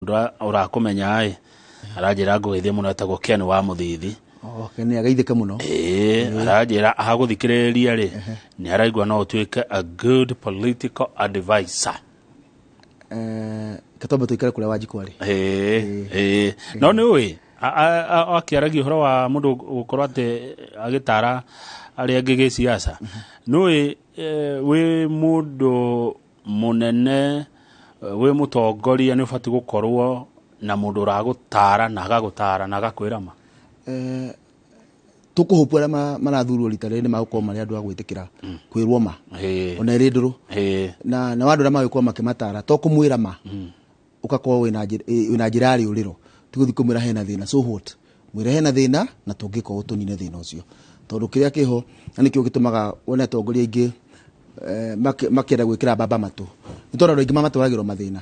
mundu urakumenya ai arajira ngugithie muno etagwo Ken wa Muthithi. Ken agaithike muno. Arajira ahaguthikiriria ri ni araigwa no utuike a good political advisor. Katombo tuikare kule Wanjiku ari. No ni ui akiaragia uhoro wa mundu gukorwo ati agitara ari angige siasa. Nui we mundu munene we mutongoria ni ufati gukorwo na mundu uragutara na agagutara na agakwira ma. Tukuhupura marathurwo ritarene magukoma mari andu agwitikira kwirwo ma. Ona iri nduru. Na wandu ra magikoma makimatara to kumwira ma. Ukakorwo wina njira ari uriro. Tiguthi kumwira hena thina. So what? Mwira hena thina na tungiko utunine thina ucio. Tondu kiria kiho na nikio gitumaga wona tongoria ingi makira gwikira baba matu. Nitora ro ingi mamatwaragirwo mathina.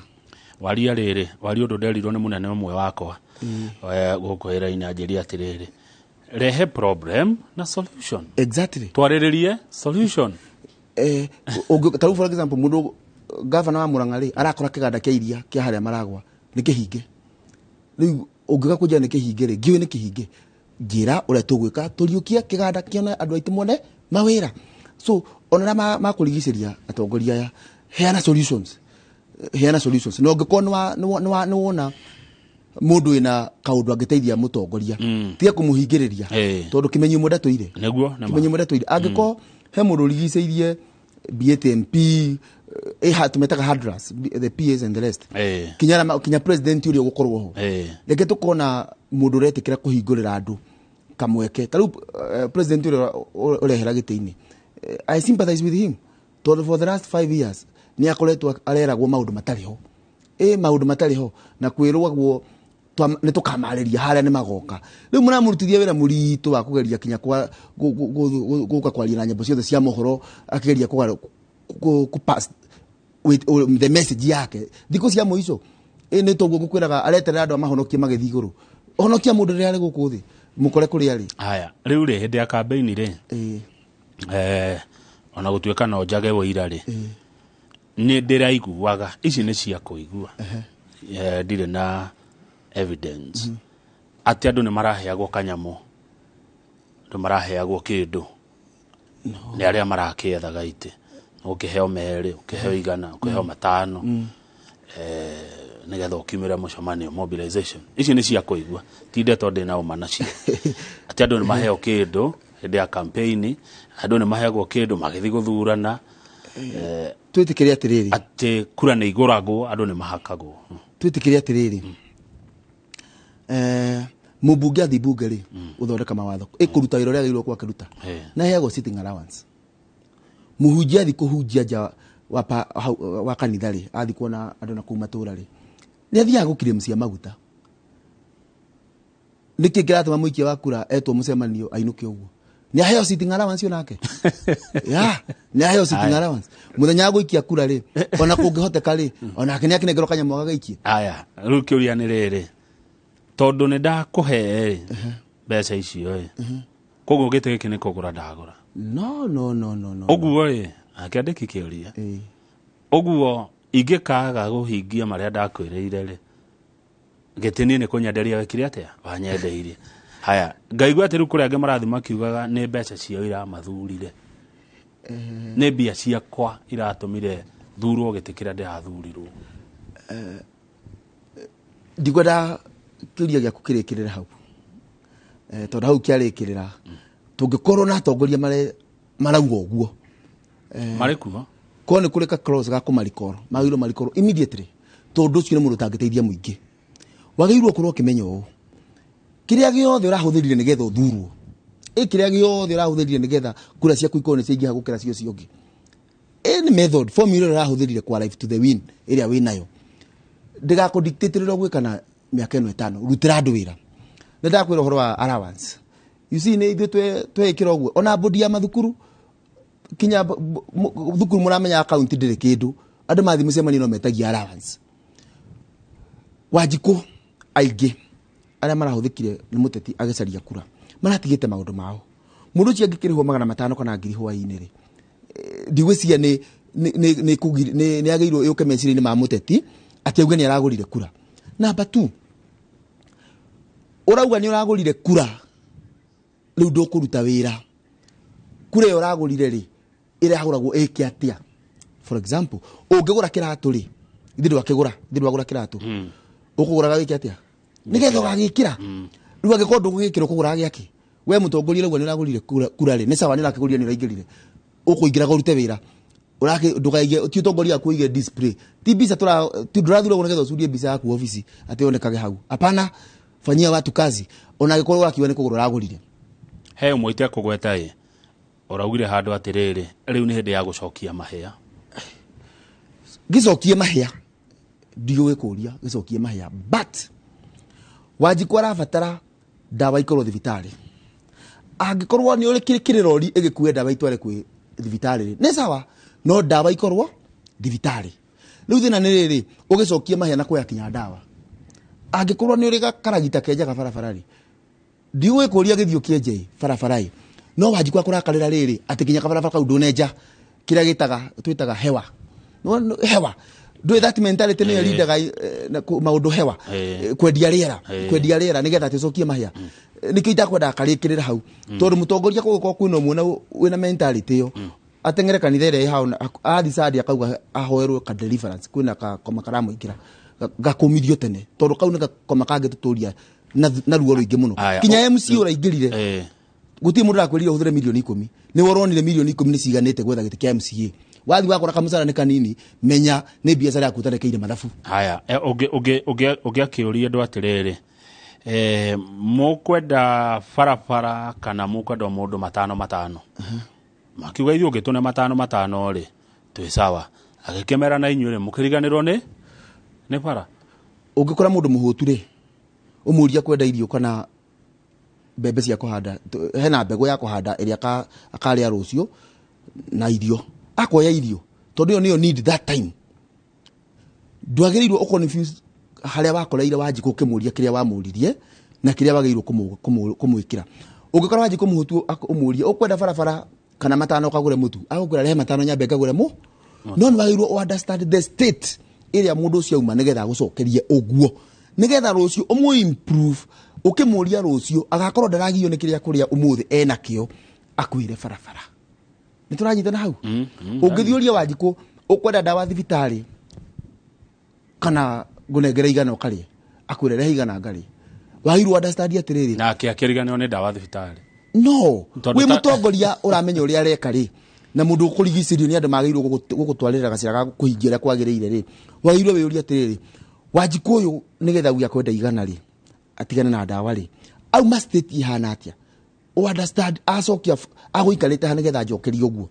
Waria riri, wari undu nderirwo ni munene umwe wakwa. Gukwira ina njiri atiriri. Rehe problem na solution. Exactly. Twariririe solution. Taru for example mundu governor wa Murang'a arakora kiganda kia iria kia haria maragwa ni kihinge. Riu ungiga kuja ni kihinge ri ngiwe ni kihinge. Njira uria tugwika turiukia kiganda kiona andu aitu mone mawira. So onera makurigiciria atongoria aya heana solutions. Heana solutions. No ngikona ni wona mundu ina kaundu angiteithia mutongoria tia kumuhingiriria tondu kimenyi mwenda tuire neguo kimenyi mwenda tuire angiko he mundu rigiceirie BTMP tumetaga hardras the PAs and the rest kinya president uri gukorwo ho reke tukona mundu retikira kuhingurira andu kamweke taru president uri urehera gitiini I sympathize with him tondu for the last 5 years ni akoretwo areragwo maundu matariho maundu matariho na kwirwo ni tukamariria haria ni magoka riu muramurutithia wira muritu wa kugeria kinya kwa guka kwaria na nyimbo ciothe cia mohoro akigeria ku pass with the message yake thiko cia muico ni toguo gukwiraga areterera andu amahonokie magithi iguru honokia mundu ria ari guku thi mukore kuri ari haya riu ri hindi ya campaign ri ona gutuika no njage woira ri ni ndiraiguaga ici ni cia kuigua ndire na evidence ati andu ni maraheagwo kanyamo ndu maraheagwo kindu ni aria marakiethaga ite ukiheo meri ukiheo igana ukiheo matano nigetha ukimire mucemanio mobilization ici ni cia kuigua ti ndeto ndina uma nacio ati andu ni maheo kindu hindi ya campaign andu ni maheagwo kindu magithi guthurana twitikiria atiriri ati kura ni iguragwo andu ni mahakagwo twitikiria atiriri mubunge athi bunge ri uthondeka mawatho ikuruta wira uria agirwo kwa kiruta na heagwo sitting allowance muhunjia athi kuhunjia nja wa kanitha ri athi kuona andu na kuma tura ri ni athia gukire mcia maguta niki ngiratuma muikia wa kura etwo mucemanio ainuke uguo ni aheo sitting allowance onake ni aheo sitting allowance muthenya guikia kura ri ona kungihoteka ri ona kini akinegero kanyamo gagaikie aya riu kiuria ni riri tondu ni ndakuhe mbeca icio koguo gite giki ni kugura ndagura no uguo ri akiandiki kiuria uguo ingikaga guhingia maria ndakwireire ri gitini ni kunyenderia wekire atia wanyendeirie haya ngaigua ati riu kuri ange marathima kiugaga ni mbeca cio iramathurire ni mbia ciakwa iratumire thurwo gitikira ndirathurirwo ndigwenda kiuria gya kukirikirira hau tondu hau kiarikirira tungikorwo na atongoria marauga uguo marikuva ko ni kureka cross ga kumarikoro magiro marikoro immediately tondu ucio ni mundu tangiteithia muingi wagirwo kurwo kimenyo kiria giothe urahuthirire nigetha uthurwo kiria giothe urahuthirire nigetha kura ciaku ikone ciingiha gukira cio ciongi any method formula urahuthirire kwa life to the win iria winayo ndiga ku dictate ro gwikana miaka eno 5 rutira andu wira ndakwira horo wa allowance you see ni ithu twekira uguo ona bodi ya mathukuru kinya thukuru muramenya account ndire kindu andu mathi mucemani no metagia allowance Wanjiku aige aria marahuthikire ni muteti agecaria kura maratigite maundu mao mundu ci angikirihwo 500 kana ngiri hwaini ri ndigwiciria ni ageirwo yuke meciria-ini ma muteti ati auge ni aragurire kura Number 2, urauga ni uragurire kura riu ndukuruta wira kura yo uragurire ri ire haguragwo atia. For example, ungigura kiratu ri ithiru akigura kiratu ukuguraga wiki atia nigetha ugagikira riu agikoro ndugugikira ukugura giaki we mutongoria rauga ni uragurire kura ri ni sawa ni urakiguria ni uraingirire ukuingira urute wira urake ndukaige ti utongoria kuige display ti bisa turathura nigetha ucudie bisa yaku office ati onekage hau. Hapana, fanyia watu kazi ona gikorwo wakiwa ni kugura uragurire. He umwite akugweta ye uraugire handu atiriri riu ni hindi ya gucokia mahia gicokie mahia ndiwe kuria gicokie mahia but Wanjiku arabatara dawa ikorwo thibitari angikorwo ni uri kirorori igikuwe dawa itware kwi thibitari ni sawa no dawa ikorwo thibitari riu thina ni riri ugicokie mahia na kuya kinya dawa angikorwo ni uri karagita kenja ka barabarari ndiwe kuria githio kienje barabarai no Wanjiku akurakarira riri ati kinya ka barabara kau nduneja kiria gitaga twitaga hewa no hewa do that mentality ni leader na maundu hewa kwendia riera nigetha ticokie mahia nikio itakwenda akarikirira hau tondu mutongoria kuguko kwino muona wina mentality yo atengere kanitha ire hau athi sadi akauga ahoerwo ka deliverance kwina ka koma karamu ikira gakumithio tene tondu kau ni koma kange tuturia na ruo ruingi muno kinya MC uraingirire guti mundu akwirire uthire milioni 10 ni woronire milioni 10 ni ciganite gwetha giti kia MCA wathi wakora kamusara ni kanini menya ni biashara yaku tarekeire mathafu. Haya oge akiuria ndo atiriri mukwenda farafara kana mukwenda mundu matano makiuga ithu gitune matano ri twi sawa agikemera na inyure mukiriganirwo ni fara ungikora mundu muhutu ri umuria kwenda irio kana bebe cia kuhanda hena mbegu ya kuhanda iria akaria rucio na irio akoya irio tondu yo niyo need that time ndwagirirwo ukonfuse haria wakoreire Wanjiku kimuria kiria wamuririe na kiria wagirirwo kumwikira ungikora Wanjiku muhutu umuria ukwenda farafara kana matano kagure mutu agukura rehe matano nyambe kagure mu no ni wagirirwo understand the state iria mundu ucio uma nigetha gucokerie uguo nigetha rucio umu improve ukimuria rucio agakorwo ndaragio ni kiria kuria umuthi enakio akwire farafara nituranyitana hau ungithiuria Wanjiku ukwenda dawa thibitari kana gunengere igana ukarie akwire rehe igana ngari wagirirwo understand atiriri na akiakiriganio ni dawa thibitari no we mutongoria uramenya uria areka ri na mundu ukurigicirio ni andu magirirwo gugutwarira gacira ga kuhingira kwagiriire ri wagirirwo wiuria atiriri Wanjiku uyu nigetha uya kwenda igana ri atigane na dawa ri au ma state ihana atia o understand acokia aguikarite hana getha njokerie uguo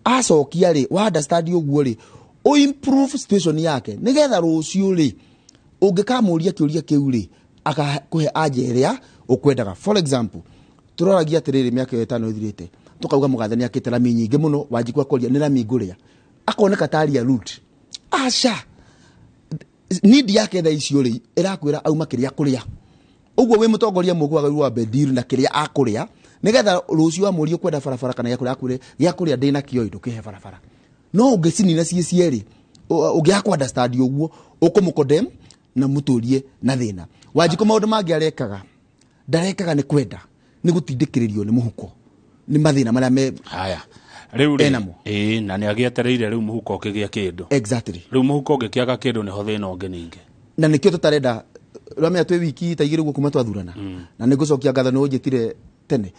acokia ri wa understand uguo ri o improve situation yake nigetha rucio ri ungikamuria kiuria kiu ri akakuhe ajeria ukwendaga. For example turoragia atiriri miaka 5 ithirite tukauga mugathani akitera mi nyingi muno Wanjiku akoria ni rami nguria akoneka taria root asha need yake tha icio ri irakwira auma kiria kuria uguo we mutongoria mugwaga wa bedir na kiria akuria nigetha rucio amurio kwenda farafara kana ya kuria ndina kio ndukihe farafara no ungicinina cieri ugiakwa understand uguo ukumukodem na muturie na thina. Wanjiku maundu mangi arekaga ndarekaga ni kwenda ni gutindikiririo ni muhuko ni mathina maria me haya riu na ni agietereire riu muhuko ukigia kindu exactly riu muhuko ugikiaga kindu ni ho thina ungi ningi na nikio tutarenda ramya twe wiki taigire guo kuma twathurana na nigucokia ngatho no njitire tene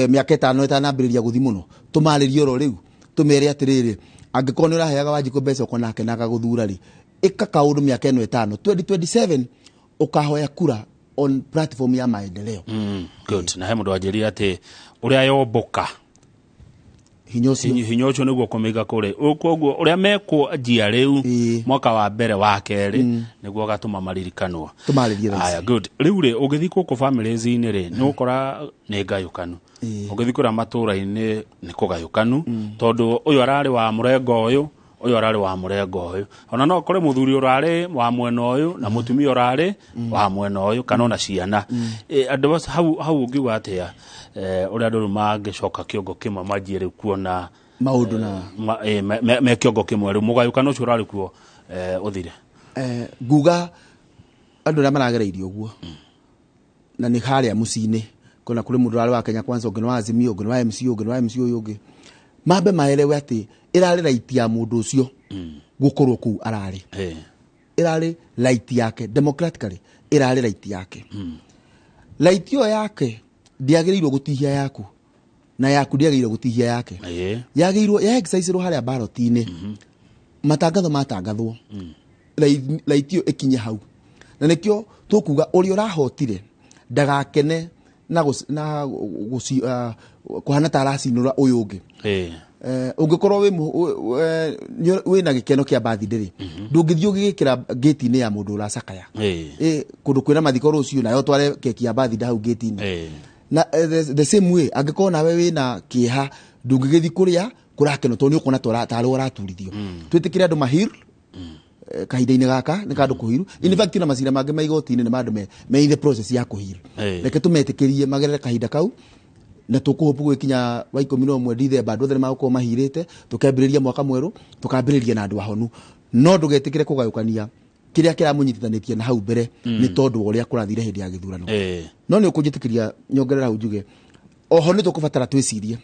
miaka 5 itanambiriria guthi muno tumaririe ro riu tumere atiriri angikorwo ni uraheaga Wanjiku mbeca ukonake naga guthura ri ika kaundu miaka 5 2027 ukahoya kura on platform ya maendeleo. Good. Na he mundu ajiria ati uria yomboka hinyo cio niguo kumiga kuri ukuguo uria mekwo njia riu mwaka wa mbere wa keri niguo gatuma maririkanwo tumaririe. Aya good. Riu ri ugithi ku families ini ri ni ukora ni ngayukanu ugithi kura matura-ini ni kugayukanu tondu uyu arari wa murengo uyu arari wa murengo uyu ona no kore muthuri urari wa mwena uyu na mutumia urari wa mwena uyu kana ona ciana andu hau ungiuga atia uria andu mangicoka kiongo kimwe manjire kuona maundu na me kiongo kimwe ri mugayukano ucio urari kuo uthire nguga andu na maragereirio guo na ni haria mucini kuna kuri mundu wa Kenya Kwanza ungino wa Azimio ungino wa MC ungino wa MC uyu ungi mambe maelewe ati irari right ya mundu ucio gukorwo ku arari irari right yake democratically irari right yake right yo yake ndiagirirwo gutihia yaku na yaku ndiagirirwo gutihia yake yagirirwo ya exercise ro haria ballot-ini matangathwo right yo ikinye hau na nikio tukuga uri urahotire ndagakene na kuhana taracinura uyu ungi ungikorwo we na gikeno kia birthday ndungithio gigikira gate-ini ya mundu uracakaya kundu kwina mathiko rucio nayo tware keki ya birthday hau gate-ini na the same way angikorwo nawe wina kiha ndungigithi kuria kurakeno to ni ukona tari uraturithio twitikire andu mahir kahinda-ini gaka ni kandu kuhiru in fact na macira mange maigoti-ini ni mandu me in the process ya kuhiru reke tumetikirie magerere kahinda kau na tukuhopu gwikinya wa 11 Dithemba andu othe magukoo mahirite tukambiriria mwaka mweru tukambiriria na andu ahonu no ndugetikire kugayukania kiria kiramunyitithanitie na hau mbere ni tondu uria kurathire hindi ya githurano no ni ukunjitikiria nyongerera hau njuge oho ni tukubatara twicirie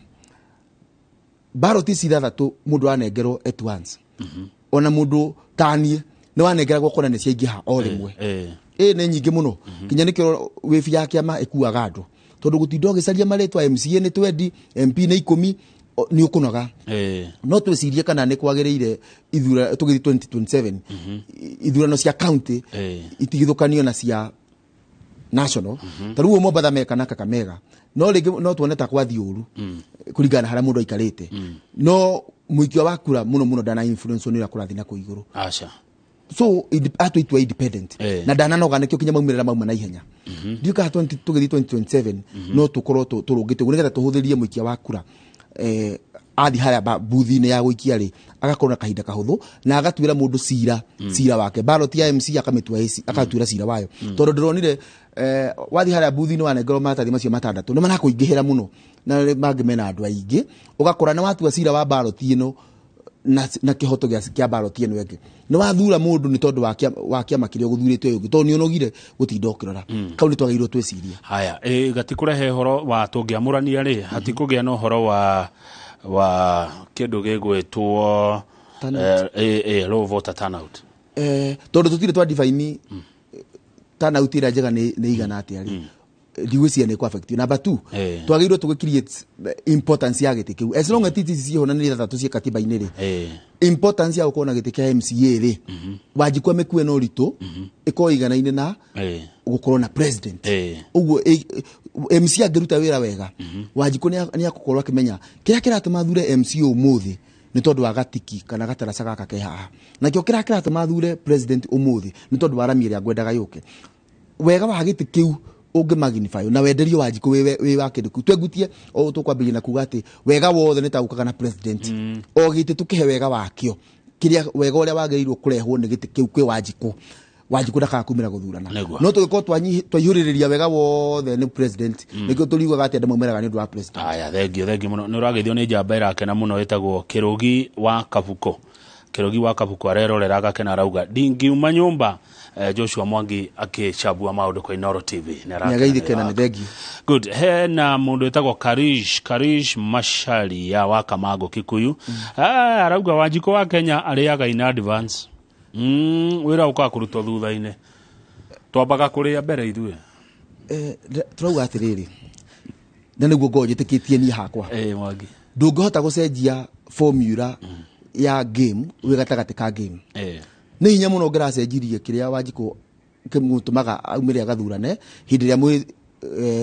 ballot cithathatu mundu anengerwo at once ona mundu tanie ni wanengeragwo kona ni ciaingiha o rimwe ni nyingi muno kinya nikio wifi ya kiama ikuaga andu tondu gutindo gicaria maretwa MCA ni 20 MP ni 10 ni ukunoga no twicirie kana ni kwagiriire ithura tugithi 2027 ithurano cia county itigithukanio na cia national taruo Mombatha mekana Kakamega no ringi no tuone ta kwathi uru kuringana haria mundu aikarite no muikio wa kura muno dana influence ni yakurathi na kuiguru so atu independent na dana no ganekio kinya maumirira mauma na ihenya ndika 2027 no tukorwo turungite gurigeta tuhuthirie muikia wa kura athi haria buthi-ini ya guikia ri agakorwo na kahinda kahuthu na agatwira mundu cira wake ballot ya MC akamitua akatwira cira wayo tondu ndironire wathi haria buthi-ini wanengerwo matathi macio matandatu ni manakuingihira muno na mangimena andu aingi ugakora ni watua cira wa ballot ino na kihoto kia ballot ino yake ni wathura mundu ni tondu wa kiama kiria guthurite uyu tondu ni onogire gutinda ukirora kau ni twagirwo twiciria haya gatikurehe horo wa tungiamurania ri hatikugia no horo wa kindu gigwitwo low voter turnout tondu tutire twa define turnout ira njega ni igana atia ri ndiwisia ni affect number 2 twagirwo tugicreate importance ya giti kiu as long as TTC hona ni thatu cia katiba-ini ri importance ya ukona giti kia MCA ri wajikwa mekue no rito iko igana-ini na gukorwo na president uguo MC angiruta wira wega wajikwa ni akukorwo akimenya kiria kiratuma thure MC umuthi ni tondu wa gatiki kana gatarasa gaka ke haha na kio kiria kiratuma thure president umuthi ni tondu wa ramiri agwendaga yuke wega wa giti kiu unge magnify na wenderio wajiko we wa kindu twegutie o tukwambiria na kuga ati wega wothe ni tagukaga na president o gite tukihe wega wakio kiria wega uria wagerirwo kurehwo ni gite kiu kwi wajiko ndaka kumira guthurana no tugiko twihuririria wega wothe ni president nikio turigwa ati andu maumeraga ni ndu wa president aya thengio muno ni uragithio ni njamba irakena muno itagwo Kirugi wa Kabuko arerorera agakena arauga ndingiuma nyumba Joshua Mwangi akichabua maundu kwa Inooro TV nagaithikena ni thengio good na mundu etagwo Karish Mashari ya Wakamago Kikuyu arauga Wanjiko wa Kenya ariaga in advance wira ukakurutwo thutha-ini twambaga kuria mbere ithue turauga atiriri na niguo ngojitikitie ni hakwa Mwangi ndungihota gucenjia formula ya game we gatagati ka game ni hinya muno ngiracenjirie kiria Wanjiko kimutumaga aumire agathurane hindi ria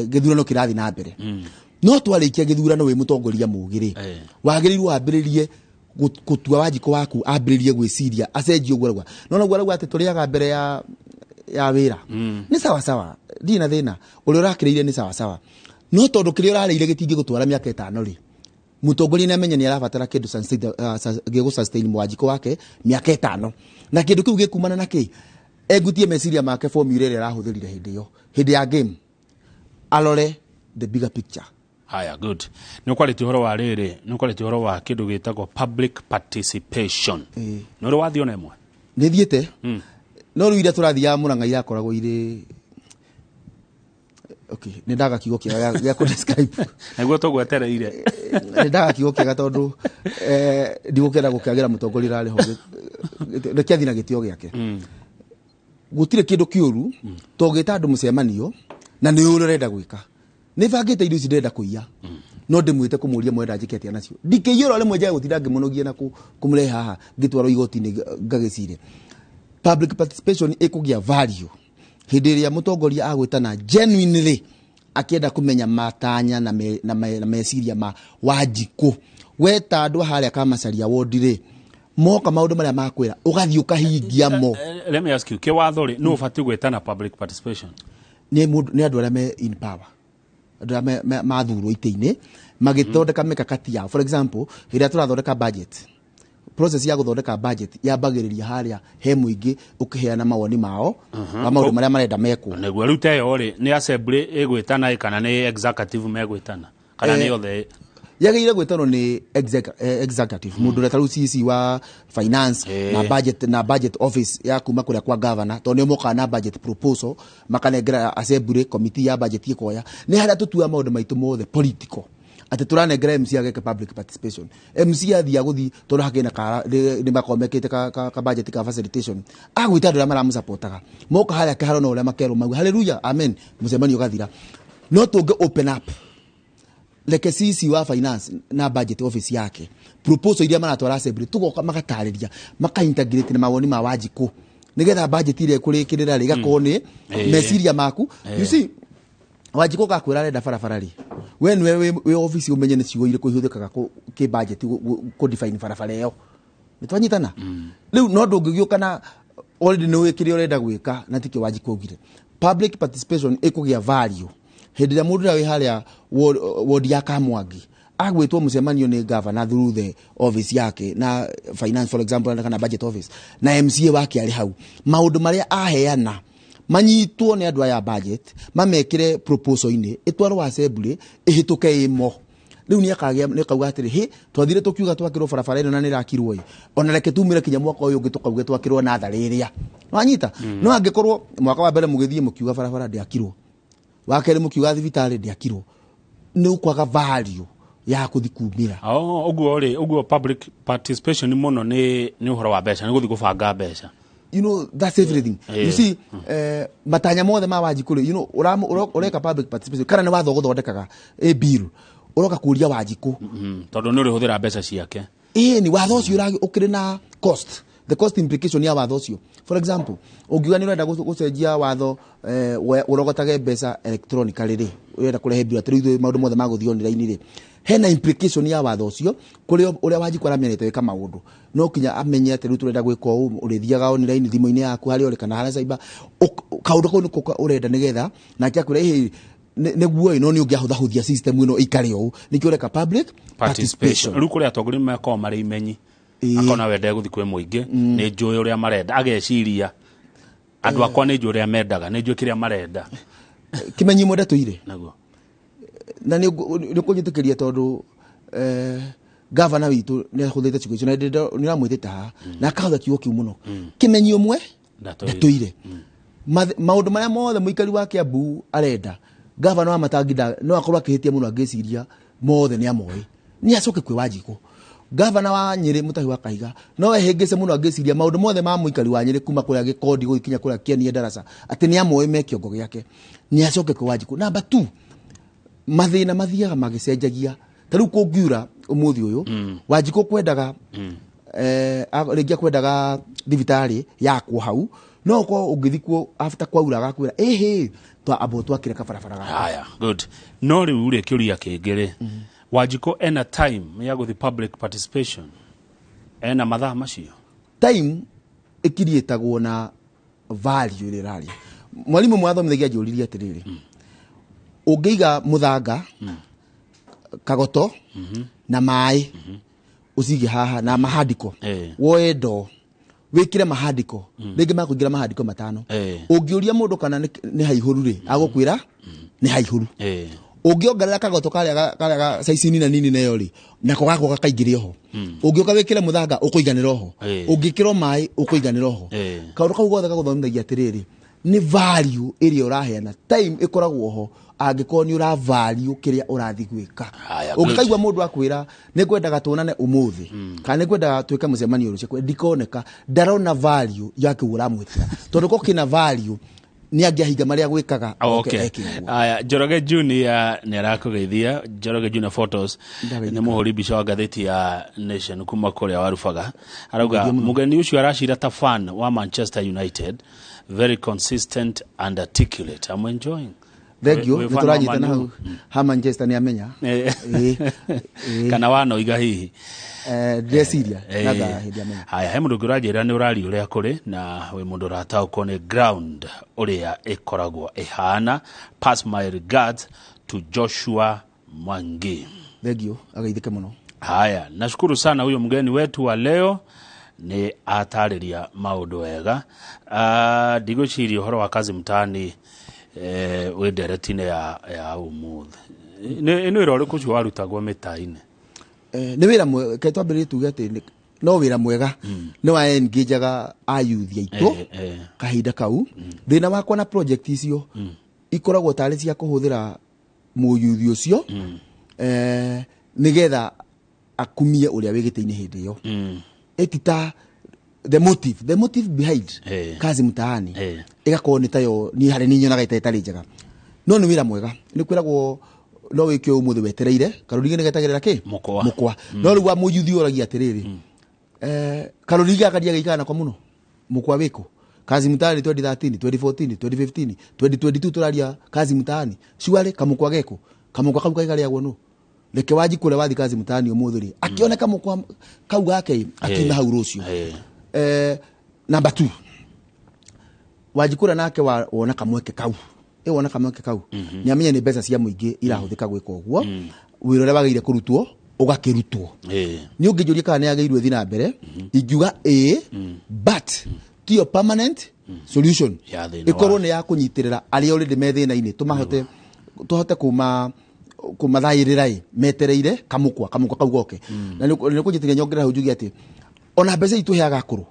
githurano kirathi na mbere no twarikia githurano we mutongoria mugire wagirirwo ambiririe gutua Wanjiko waku ambiririe gwiciria acenjie uguragwa no guragwa ati turiaga mbere ya wira ni sawa dina thina uri urakireire ni sawa no tondu kiria urareire gitingi gutwara miaka 5 ri mutongoria ni amenya ni arabatara kindu gigu sustain Wanjiko wake miaka 5 na kindu kiu gikumana na ki egutie meciria make formula ire arahuthirire hindi ya game alore the bigger picture haya good ni quality horo wa riri ni quality horo wa kindu gitagwo public participation no ro wathio nemwe ni thiete no riu ira turathia Murang'a irakoragwo ire okay nä ndaga kiugo kiega gä kå describe naguo tågwetereire nä ndaga kiugo kiega tondå ndigå kenda gå kä agä ra må tongoria rarä ho reke athi na gä tä o gä ake gå tirä kä ndå kä å ru to gä ta andå må cemanio na nä å rä renda gwä ka nä bangä te irio ici ndenda kå iya no ndä mwä te kå må ria mwenda njä ke atä nacio ndikä iyå rå rä mwe njaga gå tinda ngä må nogia na kå må rehe haha ngä twarwo igoti-inä ngagä cire public participation ä kå gä a value hĩndĩ ĩrĩa mũtongoria agwĩtana genuinely akienda kũmenya matanya na meciria ma Wanjikũ weta andũ harĩa kamacaria wodi-rĩ moka maũndũ marĩa makwĩra ũgathiĩ ũkahingia mo. Let me ask you, kĩwatho-rĩ nũ ũbatiĩ gwĩtana public participation? nĩ andũ arĩa me in power, andũ arĩa mathurwo itĩ-inĩ magĩthondeka mĩkakati yao. For example, hĩndĩ tũrathondeka budget, process ya guthondeka budget yambagĩrĩria harĩa he mũingĩ ũkĩheana mawoni mao wa maũndũ marĩa marenda mekwo. Naguo rĩu ta ĩyo rĩ nĩ assembly ĩgwĩtana kana nĩ executive megwĩtana kana nĩ othe? Yagĩrĩire gwĩtanwo nĩ executive mũndũ ũrĩa ta rĩu CC wa finance na budget office ya kuma kũrĩa kwa governor tondũ nĩ mokaga na budget proposal makanengera assembly committee ya budget ĩkoya nĩ harĩa tũtua maũndũ maitũ mothe political ati turanengera MC ageke public participation. MC athia guthi tondu hakena kara ni makomekete ka budget ka facilitation agwita andũ arĩa maramũsupportaga moka harĩa kĩharo na ũrĩa makerwo mau hallelujah amen mũcemanio gathira no tũngĩ open up leke CC wa finance na budget office yake proposal iria maratwara assembly tugoka magatarĩria makaintegrate na mawoni ma Wanjikũ nigetha budget ile kũrĩkĩrĩra igakorwo nĩ meciria maku. You see Wanjikũ gakwĩra arenda barabara rĩ we nĩwe wĩ office umenye nĩ ciugo irĩkũ ihũthĩkaga kĩ budget kũ define barabara ĩyo nĩtwanyitana rĩu no ndũngĩgĩũka na already nĩ wĩkĩrĩ ũrenda gwĩka na tikĩ Wanjikũ augire public participation ĩkũgĩa value hĩndĩ ĩrĩa mũndũ ũrĩa wĩ harĩa ward ya Kamwangi agwĩtwo mũcemanio nĩ governor through the office yake na finance for example kana budget office na MCA wake arĩ hau maũndũ marĩa aheana manyitwo nĩ andũ aya budget mamekire proposal-inĩ ĩtwarwo assembly ĩhĩtũke ĩmo rĩu nĩ akauga atĩrĩ hĩ twathire tũkiuga twakĩrwo barabara ĩno na nĩ ĩrakirwo ĩ ona reke tumĩre kinya mwaka ũyũ ũngĩ tũkauge twakĩrwo na tharĩ ĩrĩa wanyita no angĩkorwo mwaka wa mbere mũgĩthiĩ mũkiuga barabara ndĩakirwo wa kerĩ mũkiuga thibitarĩ ndĩakirwo nĩ ũkwaga value ya kũthi kumĩra. Ũguo public participation mũno nĩ ũhoro wa mbeca nĩ gũthi gũbanga mbeca. You know, that's everything. You see, matanya mothe ma Wanjikũ, you know, ureka public participation kana nĩ watho gũthondekaga a bill uroka kũria Wanjikũ tondũ nĩ ũrĩhũthĩra mbeca ciake. Ni watho ũcio ũkĩrĩ na cost, the cost implication ya watho ũcio. For example, ũngiuga nĩ ũrenda gũcenjia watho ũrogotage mbeca electronically rĩ ũrenda kũrehe bill atĩrĩ maũndũ mothe magũthio online rĩ hena implication ya watho ũcio kũrĩ ũrĩa Wanjikũ aramenyete wĩka maũndũ no kinya amenye atĩ rĩu tũrenda gwĩka ũũ ũrĩthiaga online thimũ-inĩ yaku harĩa ũrĩ kana harĩa cyber kaũndũ kau nĩko ũrenda nĩgetha nake akwĩra nĩguo no nĩ ũngĩahũthahũthia system ĩno ĩikare ũũ nĩkĩo ũreka public participation. Rĩu kũrĩa atongoria makoragwo marĩ imenyi akona wende gũthi kwĩ mũingĩ nĩ njũĩ ũrĩa marenda ageciria andũ akwa nĩ njũĩ ũrĩa mendaga nĩ njũĩ kĩrĩa marenda kĩmenyi mwenda tũire naguo na nĩ kũnyitĩkĩria tondũ governor witũ nĩ ahũthĩte ciugo icio na nĩ ramwĩtĩte haha na akahũthĩra kiugo kĩu mũno kĩmenyi ũmwe ndatũire maũndũ marĩa mothe mũikari wa Kiambu arenda governor wa Matangi no akorwo akĩhĩtia mũno angĩciria mothe nĩ amoĩ nĩ acoke kwĩ Wanjikũ. Governor wa Nyĩrĩ Mutahi wa Kahiga no ehĩngĩce mũno angĩciria maũndũ mothe ma mũikari wa Nyĩrĩ kuma kũrĩa Gĩkondi gũkinya kũrĩa Kieni Ndaraca atĩ nĩ amoĩ me kĩongo gĩake nĩ acoke kwĩ Wanjikũ. Number 2 mathĩna mathiaga magĩcenjagia ta rĩu kũngiura ũmũthĩ ũyũ Wanjikũ kwendaga rĩngĩ kwendaga thibitarĩ yakwo hau no ko ũngĩthi kuo after kwaura agakwĩra twakĩre kabarabara gaka. Haya, good. No rĩu rĩ kĩũria kĩngĩ Wanjikũ ena time ya gũthi public participation ena mathaa macio time ĩkiriĩtagwo na value ĩrĩa ĩraria. Mwarimũ mwathomithagia njũririe atĩrĩrĩ ũngĩiga mũthanga kagoto na maĩ ũcige haha na mahandiko woe ndo wĩkĩre mahandiko rĩngĩ makũingĩra mahandiko matano ũngĩũria mũndũ kana nĩ haihũru rĩ agũkwĩra nĩ haihũru ungiongerera kagoto karia saicini na nini nayo ri nako gako gakaingire ho ungioka wikire muthanga ukuiganira ho ungikiro mai ukuiganira ho kaundu kau gothe gaguthomithagia atiriri ni value iria uraheana time ikoragwo ho angĩkorwo nĩ ũra value kĩrĩa ũrathi gwĩka ũngĩkaigua mũndũ akwĩra nĩ ngwendaga tuonane ũmũthĩ kana nĩ ngwendaga twĩke mũcemanio rũciũ ndikoneka ndarona value yake ũramwĩtĩra tondũ ko kina value nĩ angĩahinga marĩa gwĩkaga aya Njoroge Junior nĩ arakũgeithia Njoroge Junior Photos nĩ mũhũri mbica wa ngathĩti ya Nation kuma kũrĩa Warubaga arauga mũgeni ũcio aracira ta fan wa Manchester United very consistent and articulate. I'm enjoying. Thank you. Nituranyita na ha Manchester ni amenya. Kana wano iga hihi. Dresiria naga hindi amenya. Haya he mundu ngurajira ni urari uria kuri na we mundu ratauko ni ground uria ikoragwo ihana. Pass my regards to Joshua Mwangi. Thank you. Agaithike muno. Haya nashukuru sana huyo mgeni wetu wa leo ni atariria maundu wega. Ndigwiciria uhoro wa kazi mtaani we directine ya umuthi ni wira uriku cio warutagwo mitaine ni wira mwe ke twambire tuge ati no wira mwega ni wa engageaga ayuthi aitu kahinda kau thina wakwa na project icio ikoragwo tari cia kuhuthira muyuthi ucio nigetha akumie uria wigite-ini hindi yo etita the motive behind kazi mtaani igakorwo ni tayo ni hari ni nyonaga itetari njega no ni wira mwega ni kwiragwo no wike umuthi wetereire karurige ni getagirira ki mukwa no riwa muyuthi oragia atiriri karurige akadia gikana kwa muno mukwa wiko kazi mtaani 2013 2014 2015 2022 turaria kazi mtaani shwale kamukwa geko kamukwa kau kaigaria no leke waji kule wathi kazi mtaani umuthiri akioneka mukwa kau gake akina hau rucio number 2 wajikura nake wona kamweke kau wona kamweke kau ni amenya ni mbeca cia muingi irahuthika gwika uguo wirore bagaire kurutwo ugakirutwo ni ungijuria kana ni ageirwe thina mbere ingiuga but tio permanent solution ikorwo ni ya kunyitirira ari already methina-ini tumahote kumathairira metereire kamukwa kau goke na ni kunjitiria nyongerera hujugi ati ona mbeca ituheaga akuru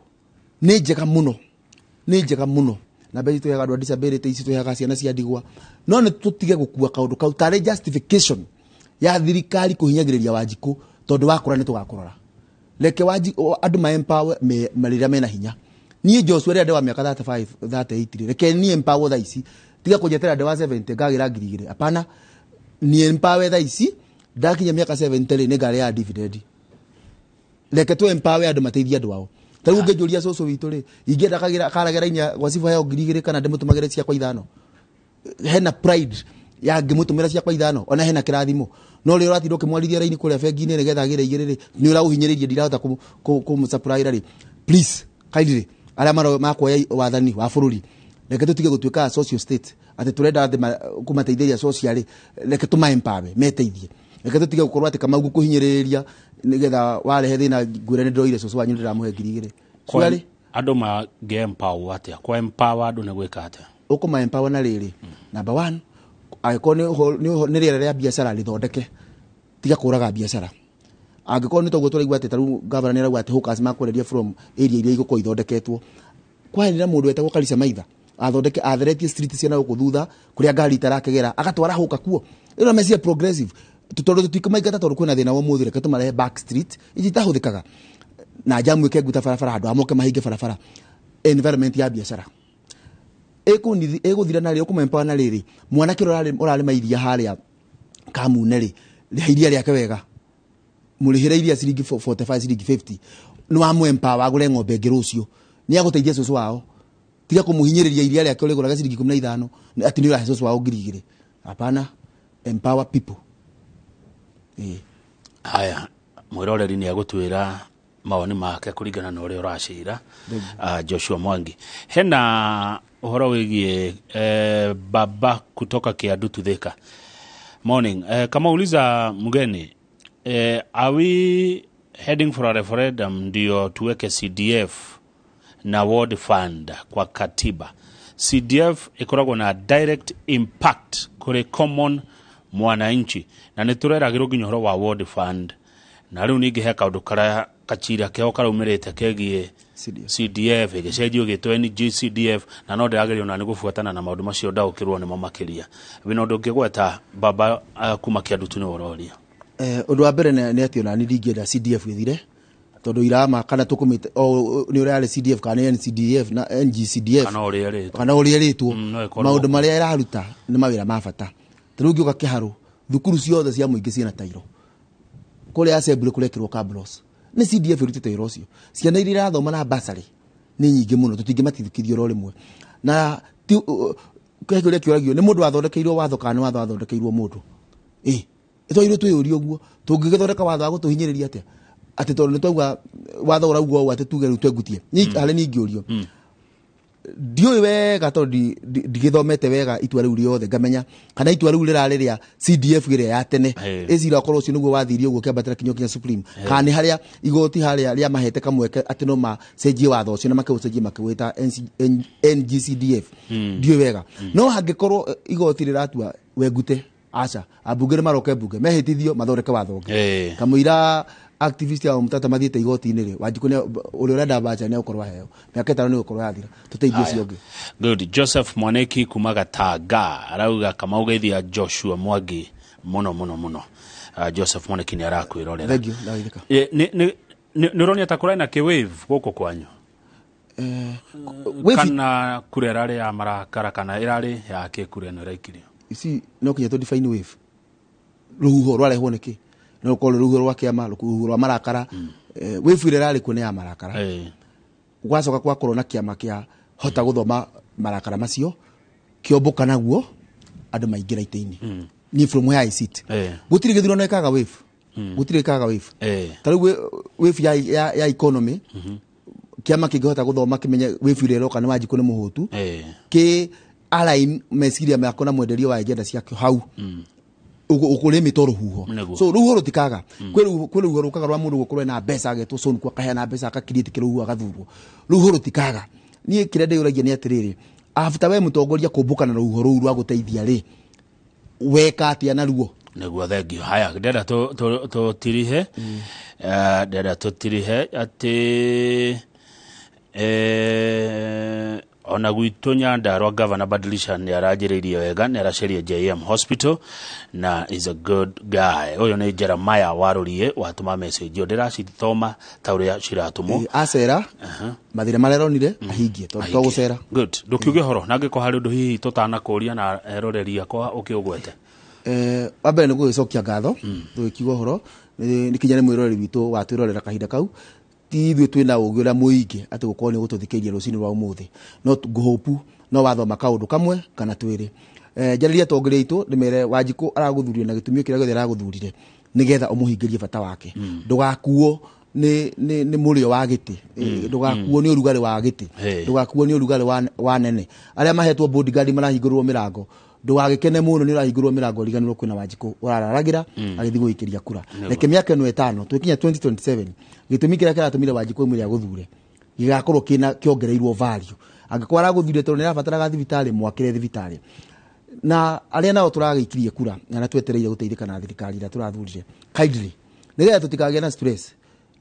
ni njega muno na mbeca ituheaga andu disability ici tuheaga ciana cia ndigwa no ni tutige gukua kaundu kau tare justification ya thirikari kuhinyagiriria Wanjiku tondu wakura ni tugakurora leke andu ma empower marira mena hinya nie Joshua ria ndewa miaka 35 38 leke ni empower tha ici tiga kunjetera ndewa 70 ngagira ngirigire apana ni empower tha ici ndakinya miaka 70 ni ngare ya dividend leke tu empower andu mateithia andu wao taru ngejuria soso witu ri ingenda karagera inya gwasifa ya ngirigire kana ndemutumagire cia kwa ithano hena pride ya ngimutumira cia kwa ithano ona hena kirathimo no ri urati ndoke mwarithia raini kuria bengi-ini nigetha agire igiriri ni urauhinyiririe ndirahota kumsupply ri please kindly aria makoya wathani wa bururi leke tutige gutwika social state ati turenda kumateithia social leke tuma empower meteithie leke tutige gukorwo ati kama gukuhinyiriria nigetha warehe thina ngwirane ndoire soso wanyu ndiramuhe ngirigire swali andu ma empower atia kwa empower andu ne gwika atia ukuma empower na riri number 1 aiko ni rira ria biashara rithondeke tiga kuraga biashara angiko ni togo turaigwa ati taru governor ni arauga ati hookers makureria from area iria igoko ithondeketwo kwa ni mundu etagwo Kalisa Maitha athondeke atheretie street ciana guku thutha kuria ngari tarakegera agatwara hoka kuo ino mesia progressive tutondo tutikamaigata tondu kwina thina wa muthire ketumarehe back street iji tahuthikaga na jamu ike guta farafara handu amoke mahinge farafara environment ya biashara eguthira na ri ukumempa na riri mwana kiro urari mairia haria kamune ri iria riake wega murihira iria ciringi 45 ciringi 50 no amwempa wagure ng'ombe ngirucio ni aguteithia soso wao tiga kumuhinyiriria iria riake uriguraga ciringi 15 ati ni urahe soso wao ngirigire hapana empower people haya mwiroreri ni agutwira mawoni make kuringana na uria uracira Joshua Mwangi hena uhoro wigie baba kutoka Kiadu Thika morning kama uliza mgeni are we heading for a referendum ndio tuweke CDF na World Fund kwa katiba CDF ikoragwo na direct impact kuri common mwananchi na nä tå reragä nginya horo wa World Fund na rä u ningä he kaå ndå kacira keo karaumä rä te kegiä CDF gä cenjio gä two NGCDF na no ndä ragä rio na nä gå buatana na maå ndå macio ndaå kä rwo nä mo makä ria wä na å ndå å ngä gweta baba kuma kä andutu nä wororia å ndå wa mbere nä atä ona nä ndingä CDF gä thire tondå irama kana tå kå mä te nä å rarä CDF kana NCDF na NGCDF kana å rä erä two maå ndå marä a ĩraruta nä mawä ra ma bata ta rä u ngä oka kä harå thukuru ciothe cia må ingä ciena tairo kå rä a assembly kå rekä rwo cabros nä CDF ä rutä te wä ra å cio ciana iria irathoma na basarä nä nyingä må no tå tingä matithukithio ro rä mwe na kä rä a kä oragio nä må ndå wathondekeirwo watho kana nä watho wathondekeirwo må ndå twagirwo twä å rie å guo tå ngä gä thondeka watho wa gå tå hinyä rä ria atä atä tondå nä twauga watho å raugwo å atä tuge rä u twengutie harä ningä å rio ndiå wega tondå ndigä thomete wega itua rä u rä othe ngamenya kana itua rä u rä rarä rä a CDF gä rä ya tene ĩcira korwo ũcio nĩguo wathirie ũguo kĩambatĩra kinya Supreme kana nĩ harĩa igoti harĩa rĩa mahete kamweke atĩ no macenjie watho ũcio na makĩũcenjie makĩwĩta NGCDF ndiũ wega no hangĩkorwo igoti rĩratua wengute aca ambunge nĩ maroke mbunge mehĩtithio mathondeke watho ũngĩ kamũira activist ya mutata mathiete igoti-inĩ rĩ Wanjikũ ũrĩa ũrenda Abacha nĩ ũkorwo heo mĩaka 5 nĩ ũkorwo yathira tũteithie ũcio ũngĩ. Good. Joseph Mwaneki kuma Gatanga arauga kama ugeithia Joshua Mwangi muno Joseph Mwaneki nĩ arakwĩrorera. Thank you ndaithika. Nĩ ũronia ta kũrĩ na kĩ-wave gũkũ kwanyu kana kure rarĩ ya marakara kana ĩrarĩ ya kĩkure no ĩraikirio ici no kinya to define wave rũhuho rwarehwo nĩkĩ no ko rũhuho rwa kĩama rũhuho rwa marakara wave ĩrĩa rarĩ kuo nĩ ya marakara gwacoka gwakorwo na kĩama kĩa hota gũthoma marakara macio kĩombũka naguo andũ maingĩra itĩ-inĩ ni from where I sit gũtirĩ gĩthurano ĩkaga wave gũtirĩ ĩkaga wave ta rĩu wave ya economy kĩama kĩngĩhota gũthoma kĩmenye wave ĩrĩa ĩroka nĩ Wanjikũ nĩ mũhũtu kĩ align meciria mako na mwenderio wa agenda ciakio hau ukuri mito ruhuho so ruhuho rutikaga kwe ruhuho rukaga rwa mundu gukorwo na mbeca agetwo so nkuo kaheana mbeca akakirite kiruhuho agathurwo ruhuho rutikaga nie kire ndeyuragia ni atiriri after we mutongoria kumbuka na ruhuho ruu rwa guteithia ri weka atia na ruo neguo thengio haya ndenda to tirihe ndenda to tirihe ati ona gwitũ Nyandarua Governor Badilisha nĩ aranjĩrĩirie wega nĩ araceria JM Hospital na is a good guy ũyũ nĩ Jeremiah Warũrie watũma message ndĩracithoma ta ũrĩa ciratũmwo acera mathĩna mareronire ahingie tondũ twagũcera good ndũkiuge horo na ngĩko harĩ ũndũ hihi tũtanakũria na eroreri akwa ũkĩũgwete wambere nĩ gũgĩcokia ngatho tũgĩkiuga horo nĩ kinya nĩ mwĩroreri witũ watwĩrorera kahinda kau ti ithuĩ twĩna ũgĩ ũrĩa mũingĩ atĩ gũkorwo nĩ gũtũthikĩria rũcinĩ rwa ũmũthĩ no ngũhopu no wathoma kaũndũ kamwe kana twĩrĩ njarĩria atongoria aitũ ndĩmere Wanjikũ aragũthurio na gĩtũmi kĩrĩa gĩothe aragũthurire nĩgetha ũmũhingĩrie bata wake ndũgakuo nĩ mũrĩo wa gĩtĩ ndũgakuo nĩ ũrugarĩ wa gĩtĩ ndũgakuo nĩ ũrugarĩ wa nene arĩa mahetwo bodyguard marahingũrĩrwo mĩrango ndũgagĩkene mũno nĩ ũrahingũrĩrwo mĩrango riganĩrwo kwĩna Wanjikũ ũrararagĩra agĩthiĩ gũikĩria kura reke mĩaka ĩno 5 twĩkinya 2027 gĩtũmi kĩrĩa kĩratũmire Wanjikũ mwĩrĩ agũthure gĩgakorwo kĩongereirwo value angĩkorwo aragũthurire tondũ nĩ arabataraga thibitarĩ mwakĩre thibitarĩ na arĩa nao tũragĩikirie kura na twetereire gũteithĩka na thirikari ĩrĩa tũrathurire kindly nĩgetha tũtikagĩe na stress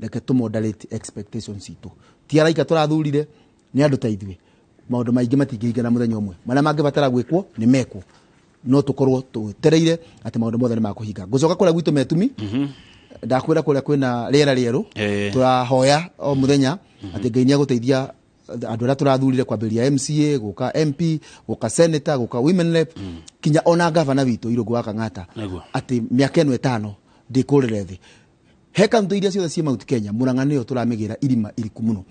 reke tũmoderate expectations itũ ti araika tũrathurire nĩ andũ ta ithuĩ maũndũ maingĩ matingĩringana mũthenya ũmwe marĩa mangĩbatara gwĩkwo nĩ mekwo no tũkorwo twetereire atĩ maũndũ mothe nĩ makũhinga ngũcoka kũrĩa gwitũ Metumi ndakwĩra kũrĩa kwĩna rĩera rĩerũ tũrahoya o mũthenya atĩ Ngai nĩ agũteithia andũ arĩa tũrathurire kwambĩrĩria MCA gũka MP gũka Senator gũka Women Rep kinya ona Governor witũ Irũngũ wa Kang'ata atĩ mĩaka ĩno 5 ndĩkũrĩre thĩ he kaunti iria ciothe ciĩ Mount Kenya Murang'a nĩyo tũramĩgĩra irima iriku mũno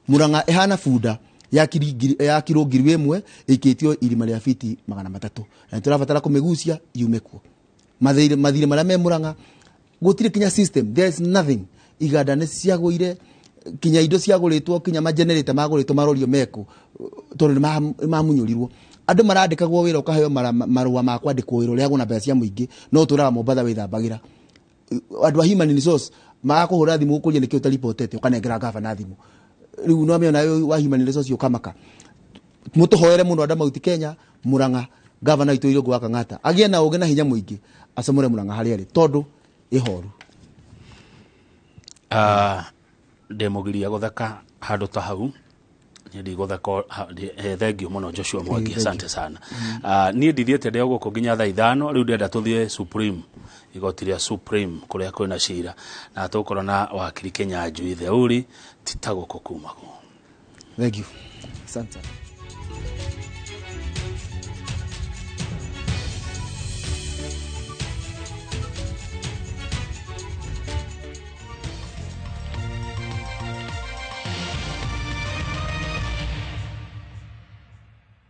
Murang'a ĩhana bunda yakirwo ngiri ĩmwe ĩikĩtio irima rĩa fiti 300 na tũrabatara kũmĩgucia yume kuo mathire marĩa me Murang'a gũtirĩ kinya system there is nothing iganda nĩ ciagũire kinya indo ciagũrĩtwo kinya magenerator magũrĩtwo marorio meko tondũ nĩ mamunyũrirwo andũ marandĩkagwo wĩra ũkaheo marũa ma kwandĩkwo wĩra ũrĩa gũna mbeca cia mũingĩ no tũraga Mombatha wĩthambagĩra andũ a human resource magakũhũra thimũ ũkũria nĩkĩo ũtaripotete ũkanengera Governor thimũ rĩu no mĩona wa human resource ũkamaka mũtũhoere mũno andũ Mount Kenya Murang'a gavana itu Irungu wa Kang'ata agie na uge na hinya muingi acamure Murang'a hari ari tondu ihoru ndemugiria gutheka handu ta hau ndi gutheka thengiu muno Joshua Mwangi asante sana nie ndithiete ndio guko nginya thaa 5 riu ndenda tuthie Supreme igoti ria Supreme kuria kwina cira na tukoro na wakiri Kenya Njui Theuri titaguko kumago. Thank you. Asante.